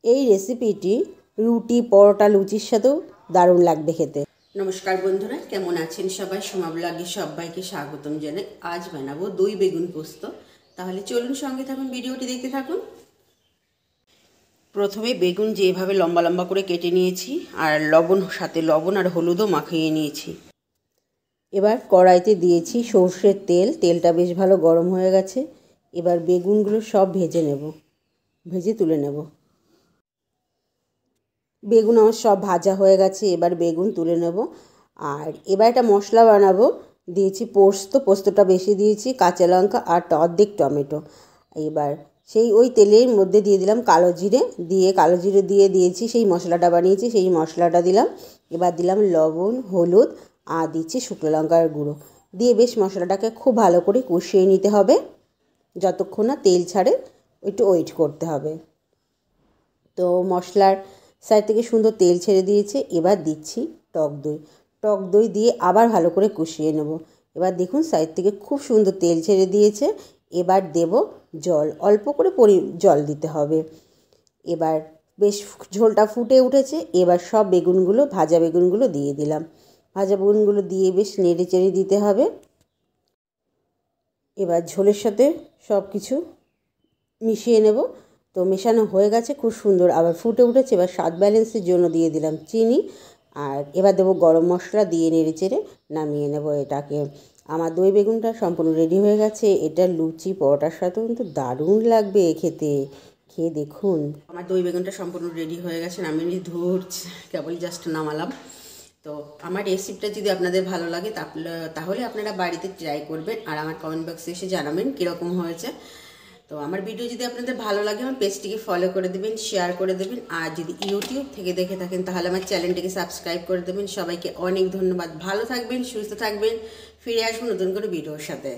এই রেসিপিটি রুটি, পরোটা, লুচির সাথেও দারুণ লাগবে খেতে। নমস্কার বন্ধুরা, কেমন আছেন সবাই? সোমা ব্লগে সবাইকে স্বাগতম জানাই। আজ বানাবো দই বেগুন পোস্ত। তাহলে চলুন, সঙ্গে থাকুন, ভিডিওটি দেখতে থাকুন। প্রথমে বেগুন যেভাবে লম্বা লম্বা করে কেটে নিয়েছি, আর সাথে লবণ আর হলুদও মাখিয়ে নিয়েছি। এবার কড়াইতে দিয়েছি সর্ষের তেল। তেলটা বেশ ভালো গরম হয়ে গেছে। এবার বেগুনগুলো সব ভেজে তুলে নেব। বেগুন আমার সব ভাজা হয়ে গেছে। এবার বেগুন তুলে নেব। আর এবার একটা মশলা বানাবো। দিয়েছি পোস্তটা বেশি দিয়েছি, কাঁচা লঙ্কা আর অর্ধেক টমেটো। এবার ওই তেলের মধ্যে দিয়ে দিলাম কালো জিরে দিয়ে দিয়েছি সেই মশলাটা বানিয়েছি, সেই মশলাটা দিলাম। এবার দিলাম লবণ, হলুদ আর দিচ্ছি শুকনো লঙ্কার গুঁড়ো। দিয়ে বেশ মশলাটাকে খুব ভালো করে কষিয়ে নিতে হবে, যতক্ষণ না তেল ছাড়ে একটু ওয়েট করতে হবে। তো মশলার সাইড থেকে সুন্দর তেল ছেড়ে দিয়েছে। এবার দিচ্ছি টক দই দিয়ে আবার ভালো করে কষিয়ে নেব। এবার দেখুন সাইড থেকে খুব সুন্দর তেল ছেড়ে দিয়েছে। এবার দেব জল, অল্প করে জল দিতে হবে। এবার বেশ ঝোলটা ফুটে উঠেছে। এবার সব ভাজা বেগুনগুলো দিয়ে দিলাম। ভাজা বেগুনগুলো দিয়ে বেশ নেড়ে চেড়ে দিতে হবে। এবার ঝোলের সাথে সব কিছু মিশিয়ে নেব। তো মেশানো হয়ে গেছে, খুব সুন্দর আবার ফুটে উঠেছে। এবার স্বাদ ব্যালেন্সের জন্য দিয়ে দিলাম চিনি। আর এবার দেবো গরম মশলা, দিয়ে নেড়ে চেড়ে নামিয়ে নেব এটাকে। আমার দই বেগুনটা সম্পূর্ণ রেডি হয়ে গেছে। এটা লুচি, পরোটার সাথেও কিন্তু দারুণ লাগবে খেতে। খেয়ে দেখুন। আমার দই বেগুনটা সম্পূর্ণ রেডি হয়ে গেছে। আমি কেবল জাস্ট নামালাম। তো আমার রেসিপিটা যদি আপনাদের ভালো লাগে তাহলে আপনারা বাড়িতে ট্রাই করবেন, আর আমার কমেন্ট বক্সে এসে জানাবেন কীরকম হয়েছে। তো আমার ভিডিও যদি আপনাদের ভালো লাগে আমার পেজটিকে ফলো করে দেবেন, শেয়ার করে দেবেন। আর যদি ইউটিউব থেকে দেখে থাকেন তাহলে আমার চ্যানেলটিকে সাবস্ক্রাইব করে দেবেন। সবাইকে অনেক ধন্যবাদ। ভালো থাকবেন, সুস্থ থাকবেন। ফিরে আসবো নতুন করে ভিডিওর সাথে।